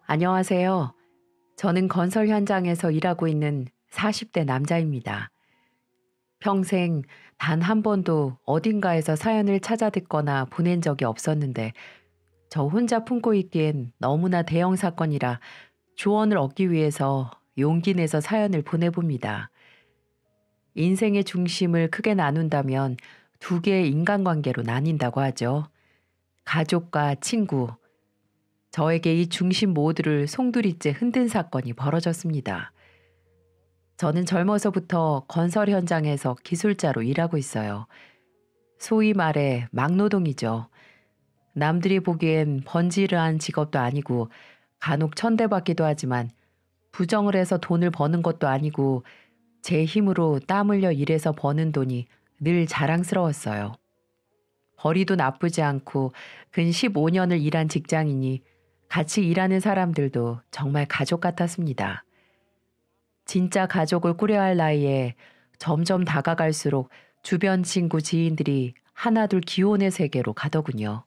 안녕하세요. 저는 건설 현장에서 일하고 있는 40대 남자입니다. 평생 단 한 번도 어딘가에서 사연을 찾아 듣거나 보낸 적이 없었는데 저 혼자 품고 있기엔 너무나 대형 사건이라 조언을 얻기 위해서 용기 내서 사연을 보내봅니다. 인생의 중심을 크게 나눈다면 두 개의 인간관계로 나뉜다고 하죠. 가족과 친구. 저에게 이 중심 모두를 송두리째 흔든 사건이 벌어졌습니다. 저는 젊어서부터 건설 현장에서 기술자로 일하고 있어요. 소위 말해 막노동이죠. 남들이 보기엔 번지르한 직업도 아니고 간혹 천대받기도 하지만 부정을 해서 돈을 버는 것도 아니고 제 힘으로 땀 흘려 일해서 버는 돈이 늘 자랑스러웠어요. 벌이도 나쁘지 않고 근 15년을 일한 직장이니 같이 일하는 사람들도 정말 가족 같았습니다. 진짜 가족을 꾸려야 할 나이에 점점 다가갈수록 주변 친구 지인들이 하나둘 기혼의 세계로 가더군요.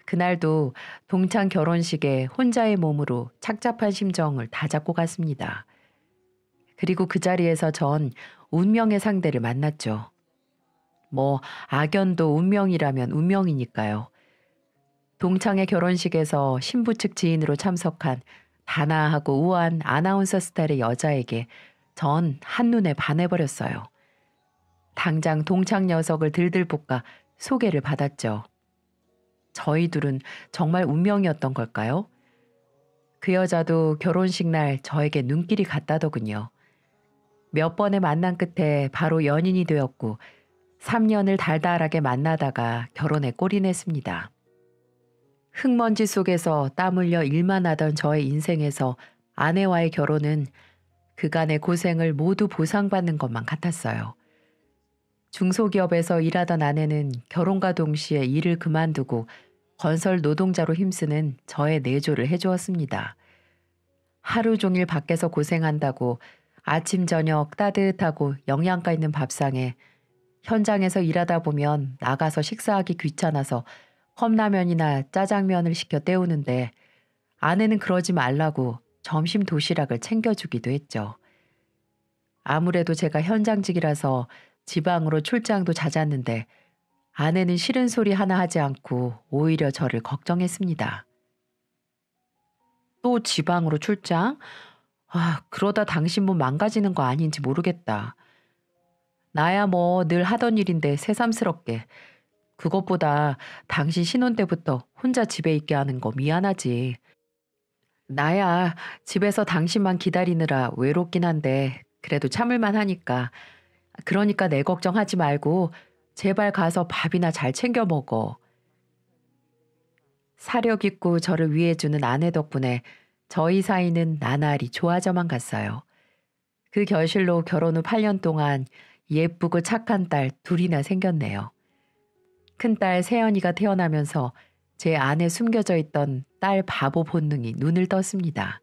그날도 동창 결혼식에 혼자의 몸으로 착잡한 심정을 다잡고 갔습니다. 그리고 그 자리에서 전 운명의 상대를 만났죠. 뭐 악연도 운명이라면 운명이니까요. 동창의 결혼식에서 신부 측 지인으로 참석한 단아하고 우아한 아나운서 스타일의 여자에게 전 한눈에 반해버렸어요. 당장 동창 녀석을 들들 볶아 소개를 받았죠. 저희 둘은 정말 운명이었던 걸까요? 그 여자도 결혼식 날 저에게 눈길이 갔다더군요. 몇 번의 만남 끝에 바로 연인이 되었고 3년을 달달하게 만나다가 결혼에 골인했습니다. 흙먼지 속에서 땀 흘려 일만 하던 저의 인생에서 아내와의 결혼은 그간의 고생을 모두 보상받는 것만 같았어요. 중소기업에서 일하던 아내는 결혼과 동시에 일을 그만두고 건설 노동자로 힘쓰는 저의 내조를 해주었습니다. 하루 종일 밖에서 고생한다고 아침 저녁 따뜻하고 영양가 있는 밥상에 현장에서 일하다 보면 나가서 식사하기 귀찮아서 컵라면이나 짜장면을 시켜 때우는데 아내는 그러지 말라고 점심 도시락을 챙겨주기도 했죠. 아무래도 제가 현장직이라서 지방으로 출장도 잦았는데 아내는 싫은 소리 하나 하지 않고 오히려 저를 걱정했습니다. 또 지방으로 출장? 그러다 당신 몸 망가지는 거 아닌지 모르겠다. 나야 뭐 늘 하던 일인데 새삼스럽게. 그것보다 당신 신혼 때부터 혼자 집에 있게 하는 거 미안하지. 나야 집에서 당신만 기다리느라 외롭긴 한데 그래도 참을만 하니까. 그러니까 내 걱정하지 말고 제발 가서 밥이나 잘 챙겨 먹어. 사력 있고 저를 위해주는 아내 덕분에 저희 사이는 나날이 좋아져만 갔어요. 그 결실로 결혼 후 8년 동안 예쁘고 착한 딸 둘이나 생겼네요. 큰딸 세연이가 태어나면서 제 안에 숨겨져 있던 딸 바보 본능이 눈을 떴습니다.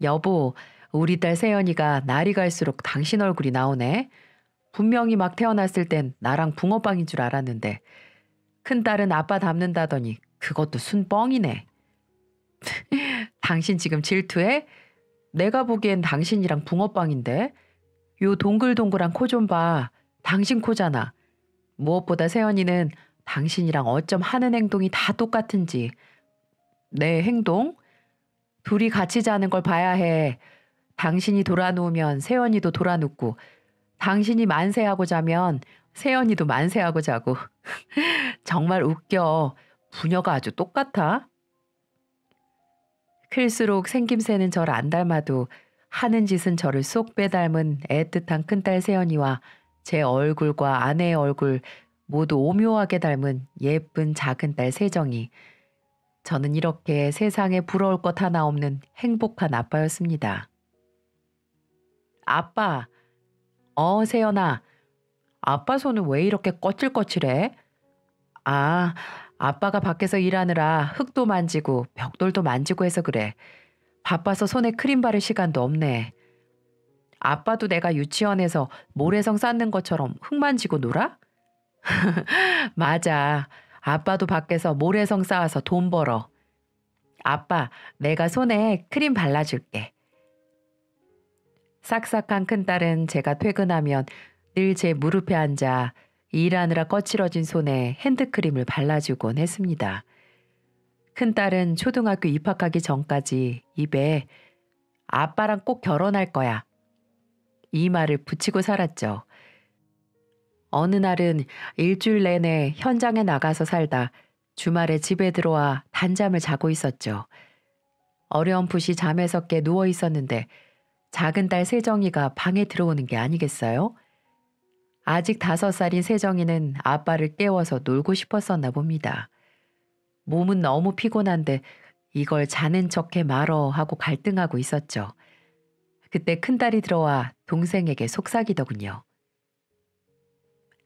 여보, 우리 딸 세연이가 날이 갈수록 당신 얼굴이 나오네. 분명히 막 태어났을 땐 나랑 붕어빵인 줄 알았는데 큰딸은 아빠 닮는다더니 그것도 순뻥이네. 당신 지금 질투해? 내가 보기엔 당신이랑 붕어빵인데. 요 동글동글한 코 좀 봐. 당신 코잖아. 무엇보다 세연이는 당신이랑 어쩜 하는 행동이 다 똑같은지. 내 행동? 둘이 같이 자는 걸 봐야 해. 당신이 돌아누우면 세연이도 돌아눕고 당신이 만세하고 자면 세연이도 만세하고 자고. 정말 웃겨. 부녀가 아주 똑같아. 클수록 생김새는 저를 안 닮아도 하는 짓은 저를 쏙 빼닮은 애틋한 큰딸 세연이와 제 얼굴과 아내의 얼굴 모두 오묘하게 닮은 예쁜 작은 딸 세정이. 저는 이렇게 세상에 부러울 것 하나 없는 행복한 아빠였습니다. 아빠, 세연아. 아빠 손은 왜 이렇게 거칠거칠해? 아, 아빠가 밖에서 일하느라 흙도 만지고 벽돌도 만지고 해서 그래. 바빠서 손에 크림 바를 시간도 없네. 아빠도 내가 유치원에서 모래성 쌓는 것처럼 흙 만지고 놀아? 맞아. 아빠도 밖에서 모래성 쌓아서 돈 벌어. 아빠, 내가 손에 크림 발라줄게. 싹싹한 큰딸은 제가 퇴근하면 늘 제 무릎에 앉아 일하느라 거칠어진 손에 핸드크림을 발라주곤 했습니다. 큰딸은 초등학교 입학하기 전까지 입에 아빠랑 꼭 결혼할 거야. 이 말을 붙이고 살았죠. 어느 날은 일주일 내내 현장에 나가서 살다 주말에 집에 들어와 단잠을 자고 있었죠. 어렴풋이 잠에서 깨 누워 있었는데 작은 딸 세정이가 방에 들어오는 게 아니겠어요? 아직 5살인 세정이는 아빠를 깨워서 놀고 싶었었나 봅니다. 몸은 너무 피곤한데 이걸 자는 척해 말어 하고 갈등하고 있었죠. 그때 큰딸이 들어와 동생에게 속삭이더군요.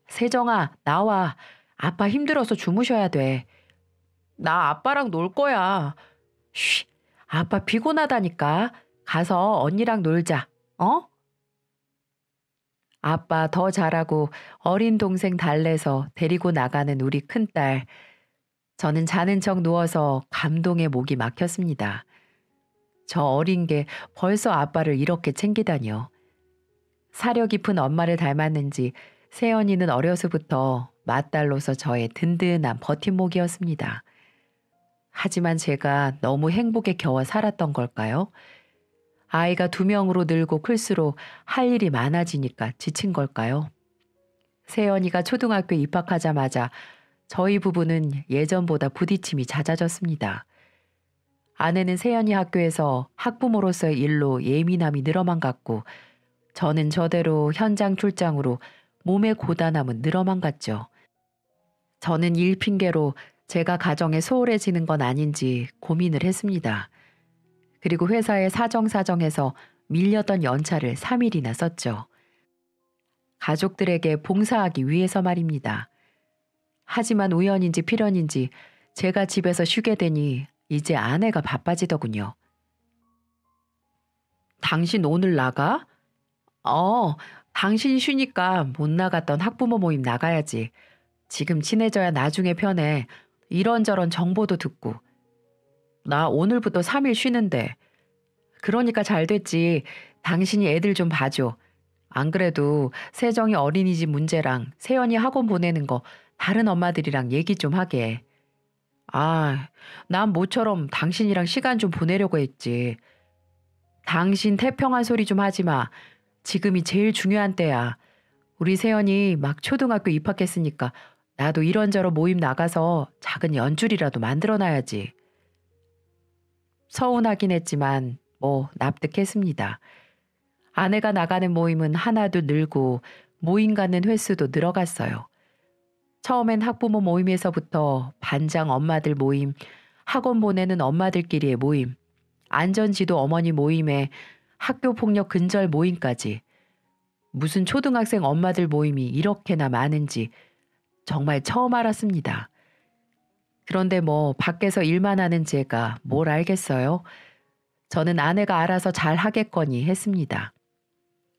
세정아, 나와. 아빠 힘들어서 주무셔야 돼. 나 아빠랑 놀 거야. 쉬, 아빠 피곤하다니까. 가서 언니랑 놀자. 어? 아빠 더 잘하고 어린 동생 달래서 데리고 나가는 우리 큰딸. 저는 자는 척 누워서 감동에 목이 막혔습니다. 저 어린 게 벌써 아빠를 이렇게 챙기다니요. 사려 깊은 엄마를 닮았는지 세연이는 어려서부터 맏딸로서 저의 든든한 버팀목이었습니다. 하지만 제가 너무 행복에 겨워 살았던 걸까요? 아이가 2명으로 늘고 클수록 할 일이 많아지니까 지친 걸까요? 세연이가 초등학교 입학하자마자 저희 부부는 예전보다 부딪힘이 잦아졌습니다. 아내는 세연이 학교에서 학부모로서의 일로 예민함이 늘어만 갔고 저는 저대로 현장 출장으로 몸의 고단함은 늘어만 갔죠. 저는 일 핑계로 제가 가정에 소홀해지는 건 아닌지 고민을 했습니다. 그리고 회사에 사정사정해서 밀렸던 연차를 3일이나 썼죠. 가족들에게 봉사하기 위해서 말입니다. 하지만 우연인지 필연인지 제가 집에서 쉬게 되니 이제 아내가 바빠지더군요. 당신 오늘 나가? 당신이 쉬니까 못 나갔던 학부모 모임 나가야지. 지금 친해져야 나중에 편해. 이런저런 정보도 듣고. 나 오늘부터 3일 쉬는데. 그러니까 잘 됐지. 당신이 애들 좀 봐줘. 안 그래도 세정이 어린이집 문제랑 세연이 학원 보내는 거 다른 엄마들이랑 얘기 좀 하게. 난 모처럼 당신이랑 시간 좀 보내려고 했지. 당신 태평한 소리 좀 하지 마. 지금이 제일 중요한 때야. 우리 세연이 막 초등학교 입학했으니까 나도 이런저런 모임 나가서 작은 연줄이라도 만들어놔야지. 서운하긴 했지만 납득했습니다. 아내가 나가는 모임은 하나도 늘고 모임 가는 횟수도 늘어갔어요. 처음엔 학부모 모임에서부터 반장 엄마들 모임, 학원 보내는 엄마들끼리의 모임, 안전지도 어머니 모임에 학교폭력 근절 모임까지 무슨 초등학생 엄마들 모임이 이렇게나 많은지 정말 처음 알았습니다. 그런데 밖에서 일만 하는 제가 뭘 알겠어요? 저는 아내가 알아서 잘 하겠거니 했습니다.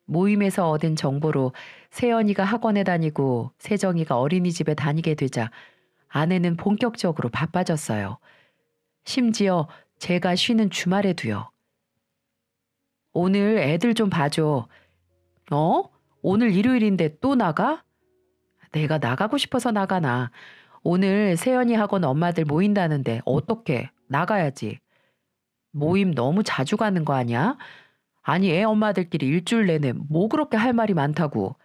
모임에서 얻은 정보로 세연이가 학원에 다니고 세정이가 어린이집에 다니게 되자 아내는 본격적으로 바빠졌어요. 심지어 제가 쉬는 주말에도요. 오늘 애들 좀 봐줘. 오늘 일요일인데 또 나가? 내가 나가고 싶어서 나가나. 오늘 세연이 학원 엄마들 모인다는데 어떡해. 나가야지. 모임 너무 자주 가는 거 아니야? 아니 애 엄마들끼리 일주일 내내 뭐 그렇게 할 말이 많다고.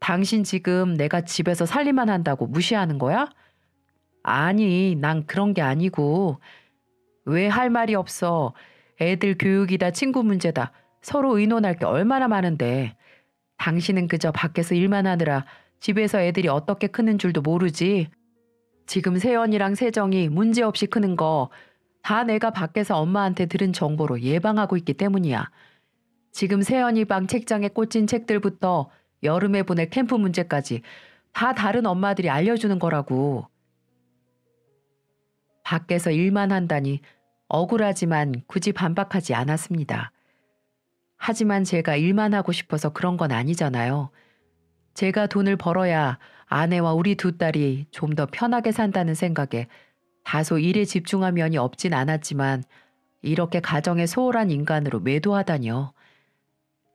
당신 지금 내가 집에서 살림만 한다고 무시하는 거야? 아니 난 그런 게 아니고. 왜 할 말이 없어. 애들 교육이다 친구 문제다. 서로 의논할 게 얼마나 많은데. 당신은 그저 밖에서 일만 하느라 집에서 애들이 어떻게 크는 줄도 모르지. 지금 세연이랑 세정이 문제없이 크는 거 다 내가 밖에서 엄마한테 들은 정보로 예방하고 있기 때문이야. 지금 세연이 방 책장에 꽂힌 책들부터 여름에 보낼 캠프 문제까지 다 다른 엄마들이 알려주는 거라고. 밖에서 일만 한다니 억울하지만 굳이 반박하지 않았습니다. 하지만 제가 일만 하고 싶어서 그런 건 아니잖아요. 제가 돈을 벌어야 아내와 우리 2딸이 좀 더 편하게 산다는 생각에 다소 일에 집중한 면이 없진 않았지만 이렇게 가정에 소홀한 인간으로 매도하다니요.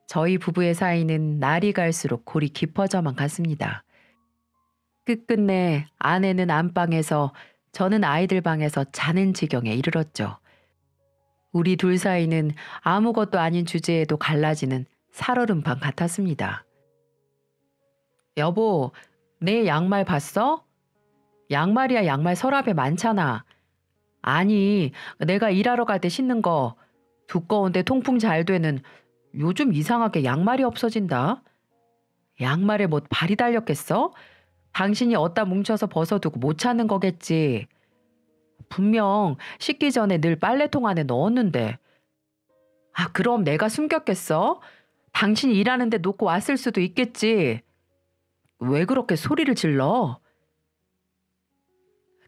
저희 부부의 사이는 날이 갈수록 골이 깊어져만 갔습니다. 끝끝내 아내는 안방에서 저는 아이들 방에서 자는 지경에 이르렀죠. 우리 둘 사이는 아무것도 아닌 주제에도 갈라지는 살얼음판 같았습니다. 여보, 내 양말 봤어? 양말이야 양말 서랍에 많잖아. 아니, 내가 일하러 갈 때 신는 거 두꺼운데 통풍 잘 되는 요즘 이상하게 양말이 없어진다. 양말에 뭐 발이 달렸겠어? 당신이 어디다 뭉쳐서 벗어두고 못 찾는 거겠지. 분명 씻기 전에 늘 빨래통 안에 넣었는데. 아, 그럼 내가 숨겼겠어? 당신이 일하는데 놓고 왔을 수도 있겠지. 왜 그렇게 소리를 질러?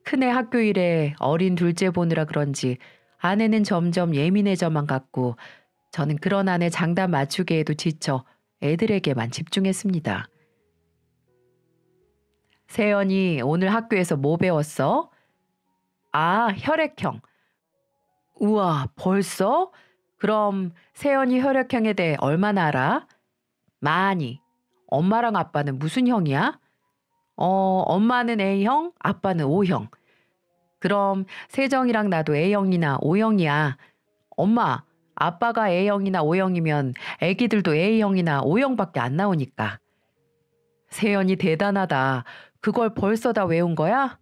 큰애 학교 일에 어린 둘째 보느라 그런지 아내는 점점 예민해져만 갔고 저는 그런 아내 장단 맞추기에도 지쳐 애들에게만 집중했습니다. 세연이 오늘 학교에서 뭐 배웠어? 아, 혈액형. 우와, 벌써? 그럼 세연이 혈액형에 대해 얼마나 알아? 많이. 엄마랑 아빠는 무슨 형이야? 엄마는 A형, 아빠는 O형. 그럼 세정이랑 나도 A형이나 O형이야. 엄마, 아빠가 A형이나 O형이면 애기들도 A형이나 O형밖에 안 나오니까. 세연이 대단하다. 그걸 벌써 다 외운 거야?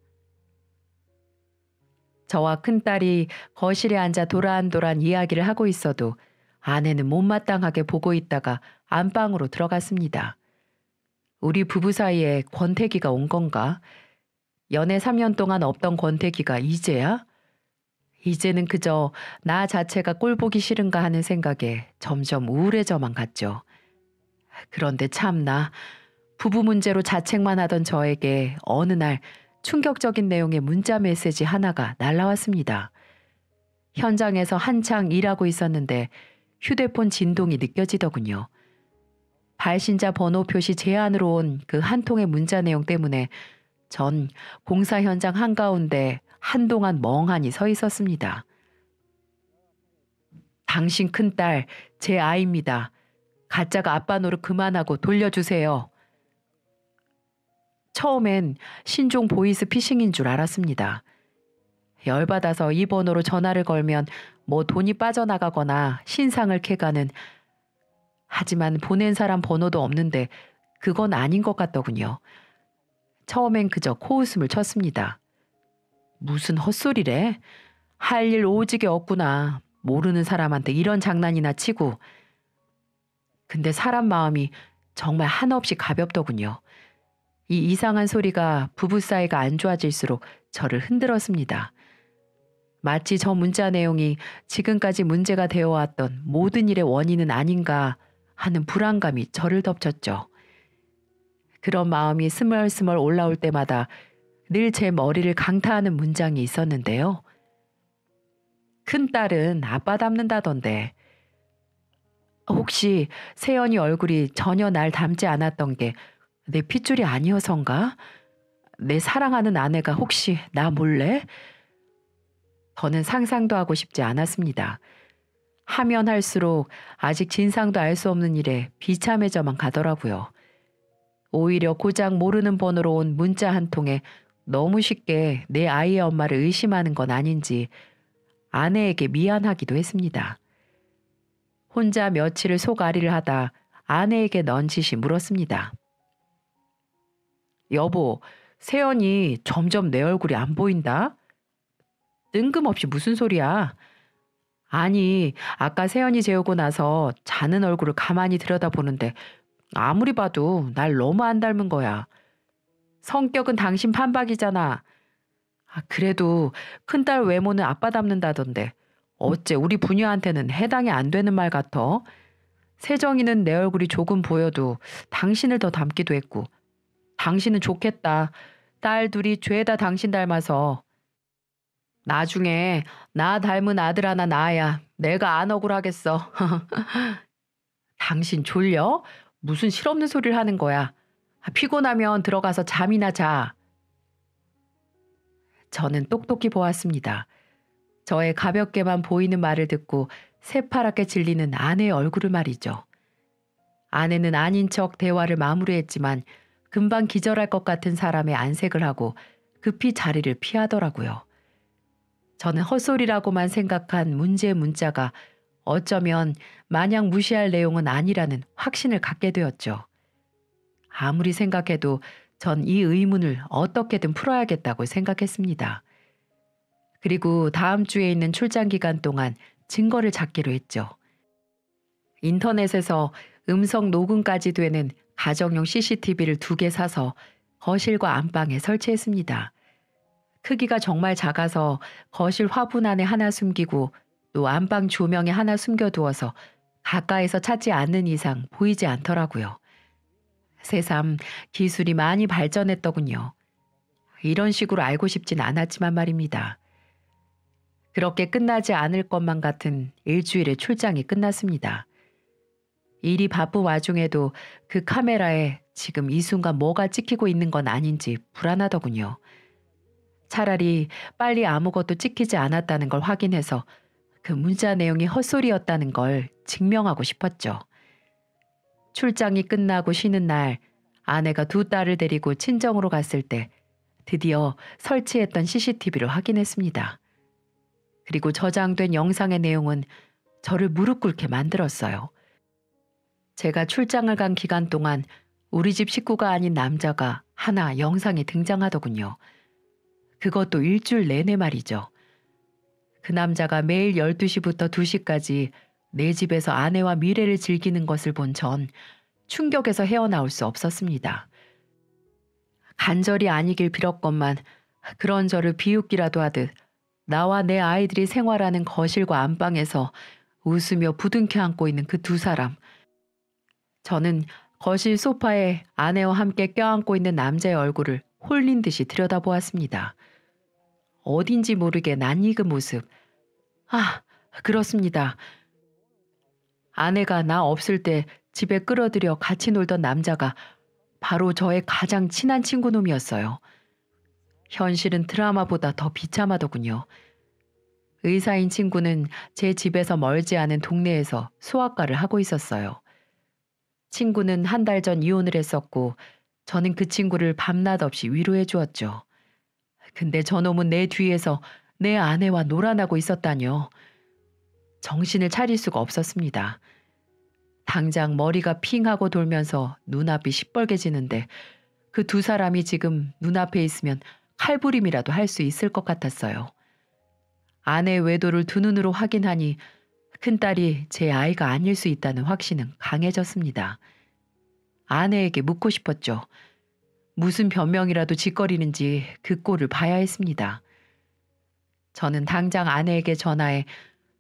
저와 큰딸이 거실에 앉아 도란도란 이야기를 하고 있어도 아내는 못마땅하게 보고 있다가 안방으로 들어갔습니다. 우리 부부 사이에 권태기가 온 건가? 연애 3년 동안 없던 권태기가 이제야? 이제는 그저 나 자체가 꼴보기 싫은가 하는 생각에 점점 우울해져만 갔죠. 그런데 참나, 부부 문제로 자책만 하던 저에게 어느 날 충격적인 내용의 문자 메시지 하나가 날라왔습니다. 현장에서 한창 일하고 있었는데 휴대폰 진동이 느껴지더군요. 발신자 번호 표시 제한으로 온 그 한 통의 문자 내용 때문에 전 공사 현장 한가운데 한동안 멍하니 서 있었습니다. 당신 큰딸, 제 아이입니다. 가짜가 아빠 노릇 그만하고 돌려주세요. 처음엔 신종 보이스 피싱인 줄 알았습니다. 열받아서 이 번호로 전화를 걸면 뭐 돈이 빠져나가거나 신상을 캐가는, 하지만 보낸 사람 번호도 없는데 그건 아닌 것 같더군요. 처음엔 그저 코웃음을 쳤습니다. 무슨 헛소리래? 할 일 오지게 없구나. 모르는 사람한테 이런 장난이나 치고. 근데 사람 마음이 정말 한없이 가볍더군요. 이 이상한 소리가 부부 사이가 안 좋아질수록 저를 흔들었습니다. 마치 저 문자 내용이 지금까지 문제가 되어왔던 모든 일의 원인은 아닌가 하는 불안감이 저를 덮쳤죠. 그런 마음이 스멀스멀 올라올 때마다 늘 제 머리를 강타하는 문장이 있었는데요. 큰딸은 아빠 닮는다던데. 혹시 세연이 얼굴이 전혀 날 닮지 않았던 게 내 핏줄이 아니어서인가? 내 사랑하는 아내가 혹시 나 몰래? 저는 상상도 하고 싶지 않았습니다. 하면 할수록 아직 진상도 알 수 없는 일에 비참해져만 가더라고요. 오히려 고작 모르는 번호로 온 문자 한 통에 너무 쉽게 내 아이의 엄마를 의심하는 건 아닌지 아내에게 미안하기도 했습니다. 혼자 며칠을 속앓이를 하다 아내에게 넌지시 물었습니다. 여보, 세연이 점점 내 얼굴이 안 보인다? 뜬금없이 무슨 소리야? 아니, 아까 세연이 재우고 나서 자는 얼굴을 가만히 들여다보는데 아무리 봐도 날 너무 안 닮은 거야. 성격은 당신 판박이잖아. 아, 그래도 큰딸 외모는 아빠 닮는다던데 어째 우리 부녀한테는 해당이 안 되는 말 같아? 세정이는 내 얼굴이 조금 보여도 당신을 더 닮기도 했고 당신은 좋겠다. 딸 둘이 죄다 당신 닮아서. 나중에 나 닮은 아들 하나 낳아야 내가 안 억울하겠어. 당신 졸려? 무슨 실없는 소리를 하는 거야. 피곤하면 들어가서 잠이나 자. 저는 똑똑히 보았습니다. 저의 가볍게만 보이는 말을 듣고 새파랗게 질리는 아내의 얼굴을 말이죠. 아내는 아닌 척 대화를 마무리했지만 금방 기절할 것 같은 사람의 안색을 하고 급히 자리를 피하더라고요. 저는 헛소리라고만 생각한 문제의 문자가 어쩌면 마냥 무시할 내용은 아니라는 확신을 갖게 되었죠. 아무리 생각해도 전 이 의문을 어떻게든 풀어야겠다고 생각했습니다. 그리고 다음 주에 있는 출장 기간 동안 증거를 찾기로 했죠. 인터넷에서 음성 녹음까지 되는 가정용 CCTV를 2개 사서 거실과 안방에 설치했습니다. 크기가 정말 작아서 거실 화분 안에 하나 숨기고 또 안방 조명에 하나 숨겨두어서 가까이서 찾지 않는 이상 보이지 않더라고요. 새삼 기술이 많이 발전했더군요. 이런 식으로 알고 싶진 않았지만 말입니다. 그렇게 끝나지 않을 것만 같은 일주일의 출장이 끝났습니다. 일이 바쁜 와중에도 그 카메라에 지금 이 순간 뭐가 찍히고 있는 건 아닌지 불안하더군요. 차라리 빨리 아무것도 찍히지 않았다는 걸 확인해서 그 문자 내용이 헛소리였다는 걸 증명하고 싶었죠. 출장이 끝나고 쉬는 날 아내가 2딸을 데리고 친정으로 갔을 때 드디어 설치했던 CCTV를 확인했습니다. 그리고 저장된 영상의 내용은 저를 무릎 꿇게 만들었어요. 제가 출장을 간 기간 동안 우리 집 식구가 아닌 남자가 하나 영상에 등장하더군요. 그것도 일주일 내내 말이죠. 그 남자가 매일 12시부터 2시까지 내 집에서 아내와 미래를 즐기는 것을 본 전 충격에서 헤어나올 수 없었습니다. 간절히 아니길 빌었건만 그런 저를 비웃기라도 하듯 나와 내 아이들이 생활하는 거실과 안방에서 웃으며 부둥켜 안고 있는 그 2사람. 저는 거실 소파에 아내와 함께 껴안고 있는 남자의 얼굴을 홀린 듯이 들여다보았습니다. 어딘지 모르게 낯익은 모습. 아, 그렇습니다. 아내가 나 없을 때 집에 끌어들여 같이 놀던 남자가 바로 저의 가장 친한 친구 놈이었어요. 현실은 드라마보다 더 비참하더군요. 의사인 친구는 제 집에서 멀지 않은 동네에서 소아과를 하고 있었어요. 친구는 한 달 전 이혼을 했었고 저는 그 친구를 밤낮 없이 위로해 주었죠. 근데 저놈은 내 뒤에서 내 아내와 놀아나고 있었다뇨. 정신을 차릴 수가 없었습니다. 당장 머리가 핑하고 돌면서 눈앞이 시뻘개지는데 그 2사람이 지금 눈앞에 있으면 칼부림이라도 할 수 있을 것 같았어요. 아내의 외도를 2눈으로 확인하니 큰딸이 제 아이가 아닐 수 있다는 확신은 강해졌습니다. 아내에게 묻고 싶었죠. 무슨 변명이라도 짓거리는지 그 꼴을 봐야 했습니다. 저는 당장 아내에게 전화해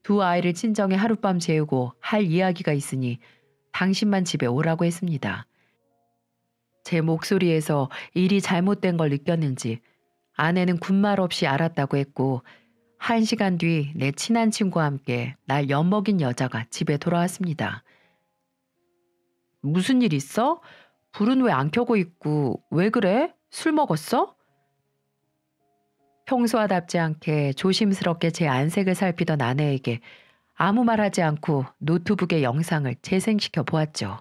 2 아이를 친정에 하룻밤 재우고 할 이야기가 있으니 당신만 집에 오라고 했습니다. 제 목소리에서 일이 잘못된 걸 느꼈는지 아내는 군말 없이 알았다고 했고 1시간 뒤 내 친한 친구와 함께 날 엿먹인 여자가 집에 돌아왔습니다. 무슨 일 있어? 불은 왜 안 켜고 있고 왜 그래? 술 먹었어? 평소와답지 않게 조심스럽게 제 안색을 살피던 아내에게 아무 말하지 않고 노트북의 영상을 재생시켜 보았죠.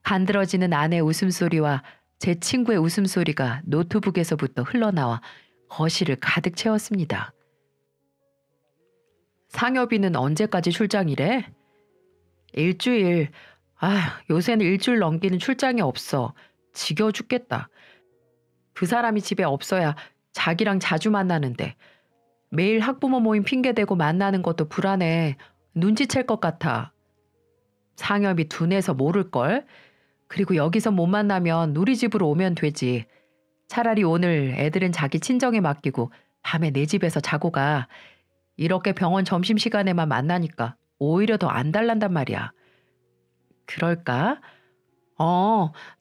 간드러지는 아내의 웃음소리와 제 친구의 웃음소리가 노트북에서부터 흘러나와 거실을 가득 채웠습니다. 상여비는 언제까지 출장이래? 일주일. 아, 요새는 일주일 넘기는 출장이 없어. 지겨워 죽겠다. 그 사람이 집에 없어야 자기랑 자주 만나는데 매일 학부모 모임 핑계대고 만나는 것도 불안해. 눈치챌 것 같아. 상여비 둔해서 모를걸? 그리고 여기서 못 만나면 우리 집으로 오면 되지. 차라리 오늘 애들은 자기 친정에 맡기고 밤에 내 집에서 자고 가. 이렇게 병원 점심시간에만 만나니까 오히려 더 안달난단 말이야. 그럴까?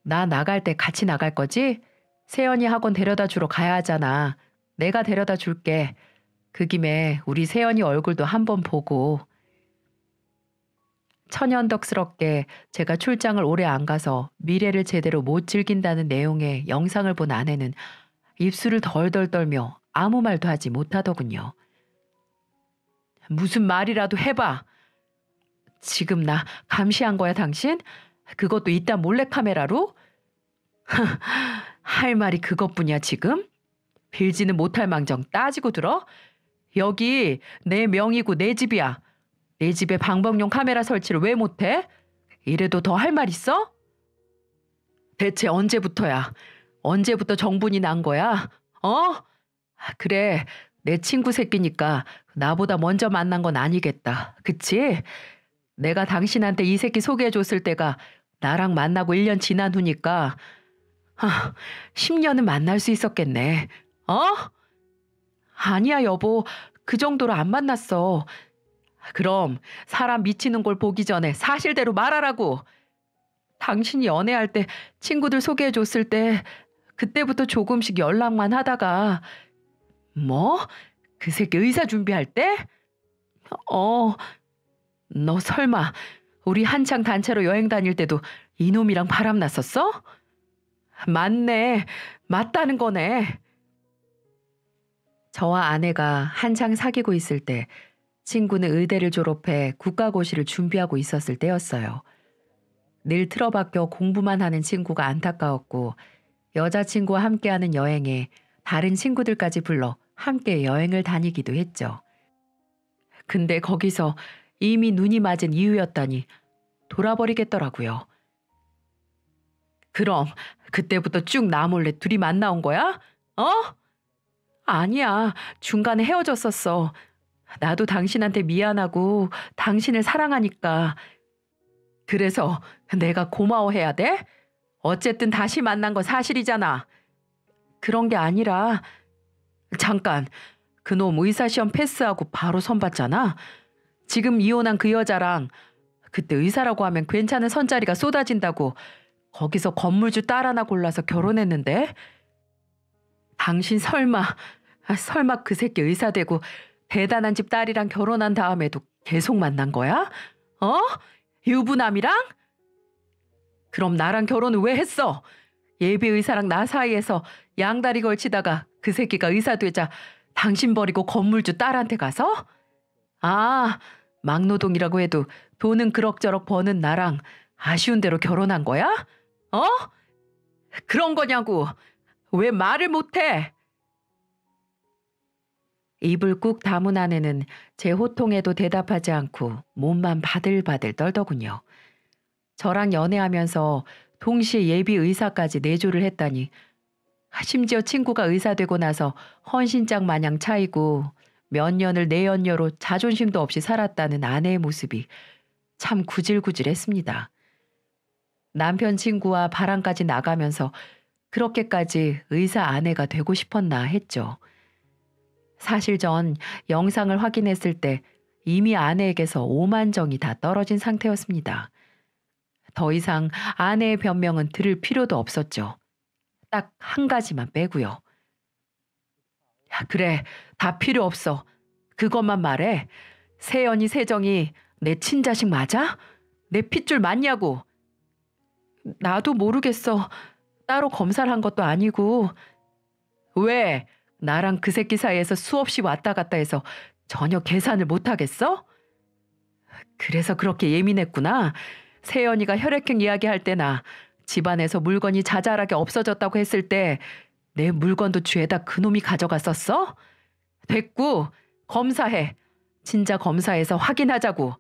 나 나갈 때 같이 나갈 거지? 세연이 학원 데려다 주러 가야 하잖아. 내가 데려다 줄게. 그 김에 우리 세연이 얼굴도 한번 보고. 천연덕스럽게 제가 출장을 오래 안 가서 미래를 제대로 못 즐긴다는 내용의 영상을 본 아내는 입술을 덜덜 떨며 아무 말도 하지 못하더군요. 무슨 말이라도 해봐. 지금 나 감시한 거야, 당신? 그것도 이딴 몰래카메라로? 할 말이 그것뿐이야, 지금? 빌지는 못할 망정 따지고 들어? 여기 내 명의고 내 집이야. 내 집에 방범용 카메라 설치를 왜 못해? 이래도 더 할 말 있어? 대체 언제부터야? 언제부터 정분이 난 거야? 어? 그래, 내 친구 새끼니까 나보다 먼저 만난 건 아니겠다. 그치? 내가 당신한테 이 새끼 소개해줬을 때가 나랑 만나고 1년 지난 후니까 10년은 만날 수 있었겠네. 어? 아니야, 여보. 그 정도로 안 만났어. 그럼 사람 미치는 걸 보기 전에 사실대로 말하라고. 당신이 연애할 때 친구들 소개해줬을 때 그때부터 조금씩 연락만 하다가 뭐? 그 새끼 의사 준비할 때? 어, 너 설마 우리 한창 단체로 여행 다닐 때도 이놈이랑 바람 났었어? 맞네. 맞다는 거네. 저와 아내가 한창 사귀고 있을 때 친구는 의대를 졸업해 국가고시를 준비하고 있었을 때였어요. 늘 틀어박혀 공부만 하는 친구가 안타까웠고 여자친구와 함께하는 여행에 다른 친구들까지 불러 함께 여행을 다니기도 했죠. 근데 거기서 이미 눈이 맞은 이유였다니 돌아버리겠더라고요. 그럼 그때부터 쭉 나 몰래 둘이 만나온 거야? 어? 아니야. 중간에 헤어졌었어. 나도 당신한테 미안하고 당신을 사랑하니까. 그래서 내가 고마워해야 돼? 어쨌든 다시 만난 건 사실이잖아. 그런 게 아니라 잠깐 그놈 의사시험 패스하고 바로 선봤잖아. 지금 이혼한 그 여자랑 그때 의사라고 하면 괜찮은 선자리가 쏟아진다고 거기서 건물주 딸 하나 골라서 결혼했는데 당신 설마 그 새끼 의사 되고 대단한 집 딸이랑 결혼한 다음에도 계속 만난 거야? 어? 유부남이랑? 그럼 나랑 결혼을 왜 했어? 예비 의사랑 나 사이에서 양다리 걸치다가 그 새끼가 의사 되자 당신 버리고 건물주 딸한테 가서? 아, 막노동이라고 해도 돈은 그럭저럭 버는 나랑 아쉬운 대로 결혼한 거야? 어? 그런 거냐고. 왜 말을 못해? 입을 꾹 다문 아내는 제 호통에도 대답하지 않고 몸만 바들바들 떨더군요. 저랑 연애하면서 동시에 예비 의사까지 내조를 했다니 심지어 친구가 의사 되고 나서 헌신장 마냥 차이고 몇 년을 내연녀로 자존심도 없이 살았다는 아내의 모습이 참 구질구질했습니다. 남편 친구와 바람까지 나가면서 그렇게까지 의사 아내가 되고 싶었나 했죠. 사실 전 영상을 확인했을 때 이미 아내에게서 오만정이 다 떨어진 상태였습니다. 더 이상 아내의 변명은 들을 필요도 없었죠. 딱 한 가지만 빼고요. 야, 그래, 다 필요 없어. 그것만 말해. 세연이 세정이 내 친자식 맞아? 내 핏줄 맞냐고. 나도 모르겠어. 따로 검사를 한 것도 아니고. 왜? 나랑 그 새끼 사이에서 수없이 왔다 갔다 해서 전혀 계산을 못하겠어? 그래서 그렇게 예민했구나. 세연이가 혈액형 이야기할 때나 집안에서 물건이 자잘하게 없어졌다고 했을 때 내 물건도 죄다 그놈이 가져갔었어? 됐고, 검사해. 진짜 검사해서 확인하자고.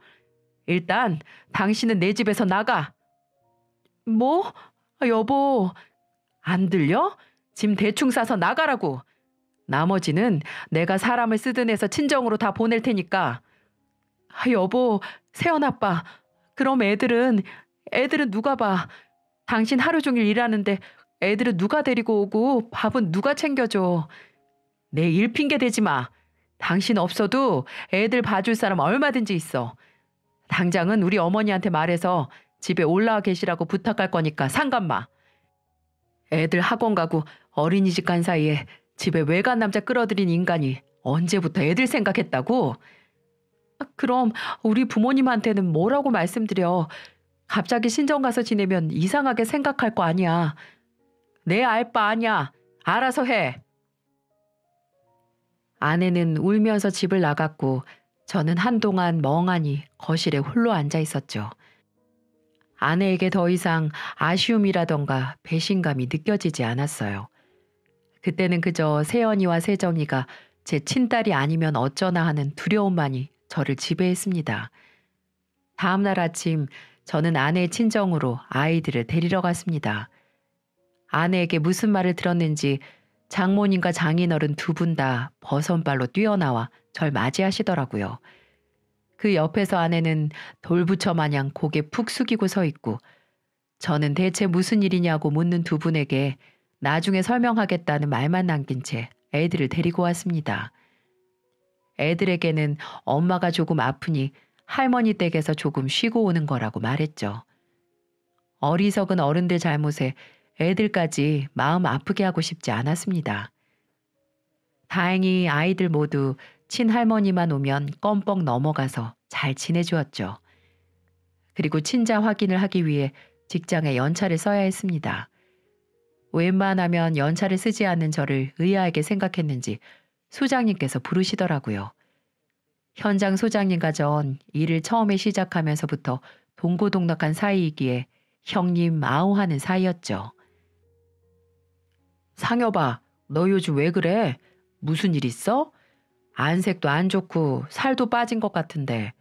일단 당신은 내 집에서 나가. 뭐? 여보, 안 들려? 짐 대충 싸서 나가라고. 나머지는 내가 사람을 쓰든 해서 친정으로 다 보낼 테니까. 여보, 세연 아빠, 그럼 애들은 누가 봐? 당신 하루 종일 일하는데 애들은 누가 데리고 오고 밥은 누가 챙겨줘? 내 일 핑계 대지 마. 당신 없어도 애들 봐줄 사람 얼마든지 있어. 당장은 우리 어머니한테 말해서 집에 올라와 계시라고 부탁할 거니까 상관 마. 애들 학원 가고 어린이집 간 사이에 집에 외간 남자 끌어들인 인간이 언제부터 애들 생각했다고? 그럼 우리 부모님한테는 뭐라고 말씀드려? 갑자기 신정 가서 지내면 이상하게 생각할 거 아니야. 내 알 바 아니야. 알아서 해. 아내는 울면서 집을 나갔고 저는 한동안 멍하니 거실에 홀로 앉아 있었죠. 아내에게 더 이상 아쉬움이라던가 배신감이 느껴지지 않았어요. 그때는 그저 세연이와 세정이가 제 친딸이 아니면 어쩌나 하는 두려움만이 저를 지배했습니다. 다음 날 아침 저는 아내의 친정으로 아이들을 데리러 갔습니다. 아내에게 무슨 말을 들었는지 장모님과 장인어른 두 분 다 버선발로 뛰어나와 절 맞이하시더라고요. 그 옆에서 아내는 돌부처 마냥 고개 푹 숙이고 서 있고 저는 대체 무슨 일이냐고 묻는 두 분에게 나중에 설명하겠다는 말만 남긴 채 애들을 데리고 왔습니다. 애들에게는 엄마가 조금 아프니 할머니 댁에서 조금 쉬고 오는 거라고 말했죠. 어리석은 어른들 잘못에 애들까지 마음 아프게 하고 싶지 않았습니다. 다행히 아이들 모두 친할머니만 오면 껌뻑 넘어가서 잘 지내주었죠. 그리고 친자 확인을 하기 위해 직장에 연차를 써야 했습니다. 웬만하면 연차를 쓰지 않는 저를 의아하게 생각했는지 소장님께서 부르시더라고요. 현장 소장님과 전 일을 처음에 시작하면서부터 동고동락한 사이이기에 형님 아우하는 사이였죠. 상여봐, 너 요즘 왜 그래? 무슨 일 있어? 안색도 안 좋고 살도 빠진 것 같은데.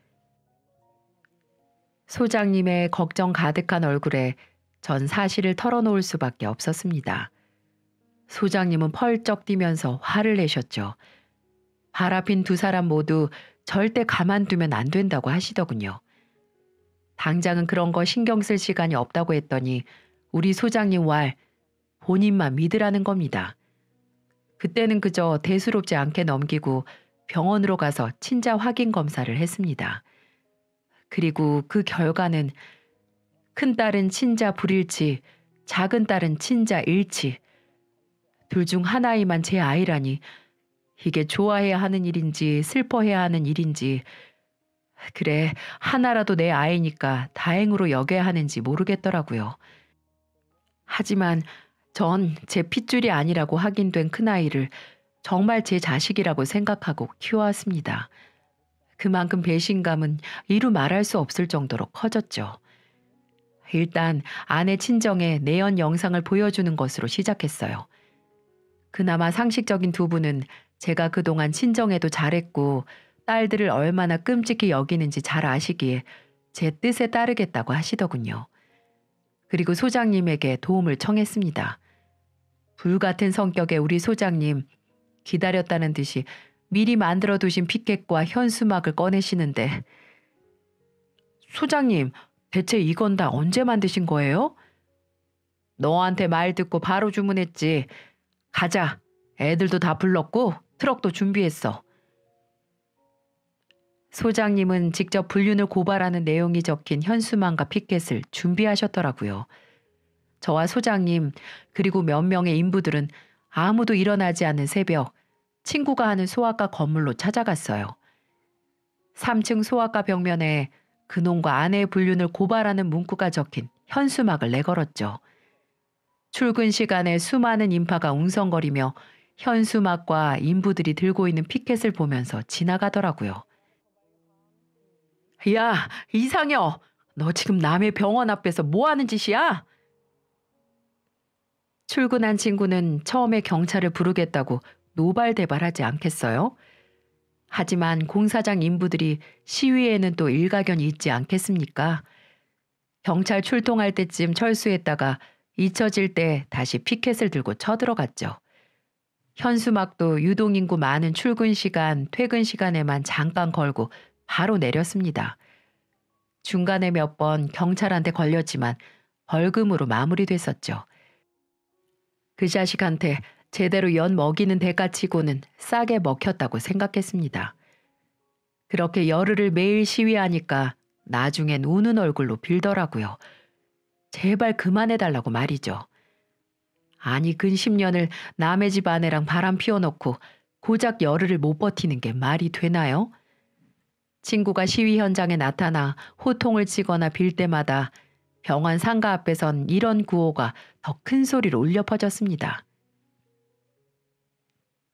소장님의 걱정 가득한 얼굴에 전 사실을 털어놓을 수밖에 없었습니다. 소장님은 펄쩍 뛰면서 화를 내셨죠. 바라핀 두 사람 모두 절대 가만두면 안 된다고 하시더군요. 당장은 그런 거 신경 쓸 시간이 없다고 했더니 우리 소장님 왈 본인만 믿으라는 겁니다. 그때는 그저 대수롭지 않게 넘기고 병원으로 가서 친자 확인 검사를 했습니다. 그리고 그 결과는 큰딸은 친자 불일치, 작은 딸은 친자 일치. 둘 중 하나이만 제 아이라니 이게 좋아해야 하는 일인지 슬퍼해야 하는 일인지 그래 하나라도 내 아이니까 다행으로 여겨야 하는지 모르겠더라고요. 하지만 전 제 핏줄이 아니라고 확인된 큰아이를 정말 제 자식이라고 생각하고 키워왔습니다. 그만큼 배신감은 이루 말할 수 없을 정도로 커졌죠. 일단 아내 친정에 내연 영상을 보여주는 것으로 시작했어요. 그나마 상식적인 두 분은 제가 그동안 친정에도 잘했고 딸들을 얼마나 끔찍히 여기는지 잘 아시기에 제 뜻에 따르겠다고 하시더군요. 그리고 소장님에게 도움을 청했습니다. 불같은 성격의 우리 소장님, 기다렸다는 듯이 미리 만들어두신 피켓과 현수막을 꺼내시는데 소장님, 대체 이건 다 언제 만드신 거예요? 너한테 말 듣고 바로 주문했지. 가자. 애들도 다 불렀고 트럭도 준비했어. 소장님은 직접 불륜을 고발하는 내용이 적힌 현수막과 피켓을 준비하셨더라고요. 저와 소장님 그리고 몇 명의 인부들은 아무도 일어나지 않는 새벽 친구가 하는 소아과 건물로 찾아갔어요. 3층 소아과 벽면에 그놈과 아내의 불륜을 고발하는 문구가 적힌 현수막을 내걸었죠. 출근 시간에 수많은 인파가 웅성거리며 현수막과 인부들이 들고 있는 피켓을 보면서 지나가더라고요. 야, 이상여! 너 지금 남의 병원 앞에서 뭐 하는 짓이야? 출근한 친구는 처음에 경찰을 부르겠다고 노발대발하지 않겠어요? 하지만 공사장 인부들이 시위에는 또 일가견이 있지 않겠습니까? 경찰 출동할 때쯤 철수했다가 잊혀질 때 다시 피켓을 들고 쳐들어갔죠. 현수막도 유동인구 많은 출근 시간, 퇴근 시간에만 잠깐 걸고 바로 내렸습니다. 중간에 몇 번 경찰한테 걸렸지만 벌금으로 마무리됐었죠. 그 자식한테 제대로 연 먹이는 대가치고는 싸게 먹혔다고 생각했습니다. 그렇게 열흘을 매일 시위하니까 나중엔 우는 얼굴로 빌더라고요. 제발 그만해달라고 말이죠. 아니 근 10년을 남의 집 아내랑 바람 피워놓고 고작 열흘을 못 버티는 게 말이 되나요? 친구가 시위 현장에 나타나 호통을 치거나 빌 때마다 병원 상가 앞에선 이런 구호가 더 큰 소리로 울려 퍼졌습니다.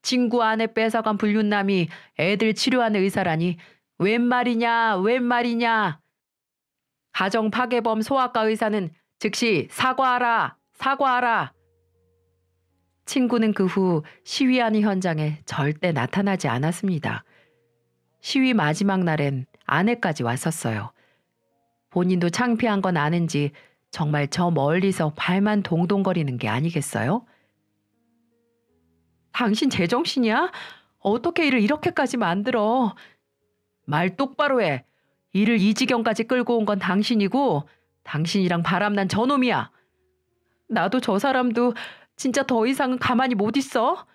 친구 아내 뺏어간 불륜남이 애들 치료하는 의사라니 웬 말이냐, 웬 말이냐. 가정 파괴범 소아과 의사는 즉시 사과하라, 사과하라. 친구는 그 후 시위하는 현장에 절대 나타나지 않았습니다. 시위 마지막 날엔 아내까지 왔었어요. 본인도 창피한 건 아는지 정말 저 멀리서 발만 동동거리는 게 아니겠어요? 당신 제정신이야? 어떻게 일을 이렇게까지 만들어? 말 똑바로 해. 일을 이 지경까지 끌고 온 건 당신이고 당신이랑 바람난 저놈이야. 나도 저 사람도 진짜 더 이상은 가만히 못 있어.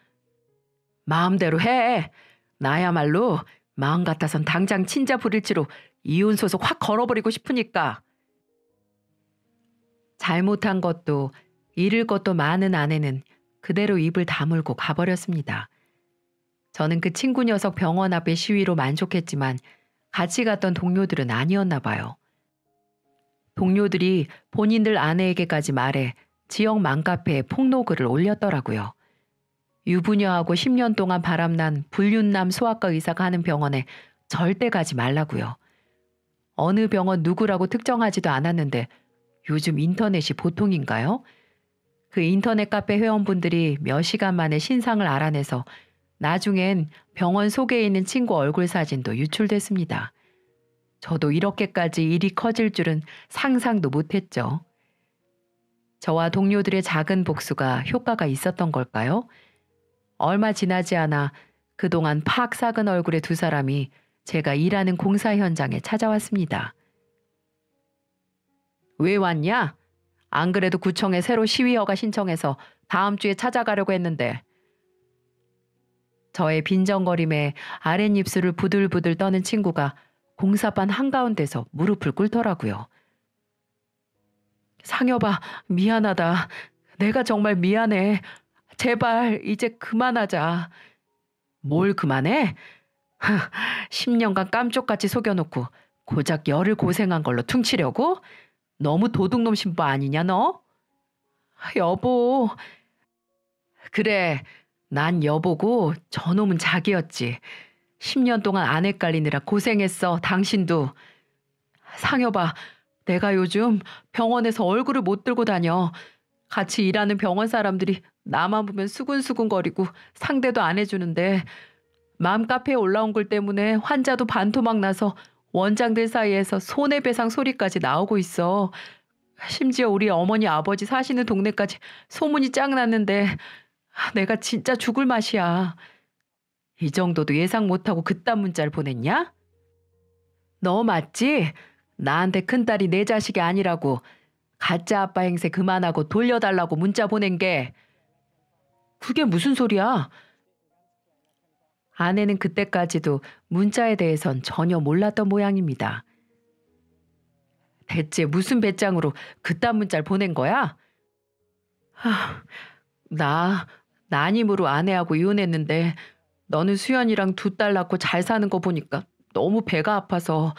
마음대로 해. 나야말로 마음 같아선 당장 친자 불일치로 이혼 소송 확 걸어버리고 싶으니까. 잘못한 것도 잃을 것도 많은 아내는 그대로 입을 다물고 가버렸습니다. 저는 그 친구 녀석 병원 앞의 시위로 만족했지만 같이 갔던 동료들은 아니었나 봐요. 동료들이 본인들 아내에게까지 말해 지역 맘카페에 폭로글을 올렸더라고요. 유부녀하고 10년 동안 바람난 불륜남 소아과 의사가 하는 병원에 절대 가지 말라고요. 어느 병원 누구라고 특정하지도 않았는데 요즘 인터넷이 보통인가요? 그 인터넷 카페 회원분들이 몇 시간 만에 신상을 알아내서 나중엔 병원 소개에 있는 친구 얼굴 사진도 유출됐습니다. 저도 이렇게까지 일이 커질 줄은 상상도 못했죠. 저와 동료들의 작은 복수가 효과가 있었던 걸까요? 얼마 지나지 않아 그동안 팍 삭은 얼굴의 두 사람이 제가 일하는 공사 현장에 찾아왔습니다. 왜 왔냐? 안 그래도 구청에 새로 시위 허가 신청해서 다음 주에 찾아가려고 했는데. 저의 빈정거림에 아랫입술을 부들부들 떠는 친구가 공사반 한가운데서 무릎을 꿇더라고요. 상여봐, 미안하다. 내가 정말 미안해. 제발 이제 그만하자. 뭘 그만해? 10년간 깜쪽같이 속여놓고 고작 열을 고생한 걸로 퉁치려고? 너무 도둑놈 신부 아니냐 너? 여보. 그래, 난 여보고 저놈은 자기였지. 10년 동안 안 헷갈리느라 고생했어, 당신도. 상여봐, 내가 요즘 병원에서 얼굴을 못 들고 다녀. 같이 일하는 병원 사람들이 나만 보면 수근수근거리고 상대도 안 해주는데 맘카페에 올라온 글 때문에 환자도 반토막 나서 원장들 사이에서 손해배상 소리까지 나오고 있어. 심지어 우리 어머니 아버지 사시는 동네까지 소문이 쫙 났는데 내가 진짜 죽을 맛이야. 이 정도도 예상 못하고 그딴 문자를 보냈냐? 너 맞지? 나한테 큰딸이 내 자식이 아니라고 가짜 아빠 행세 그만하고 돌려달라고 문자 보낸 게. 그게 무슨 소리야? 아내는 그때까지도 문자에 대해선 전혀 몰랐던 모양입니다. 대체 무슨 배짱으로 그딴 문자를 보낸 거야? 나 난임으로 아내하고 이혼했는데 너는 수연이랑 두 딸 낳고 잘 사는 거 보니까 너무 배가 아파서.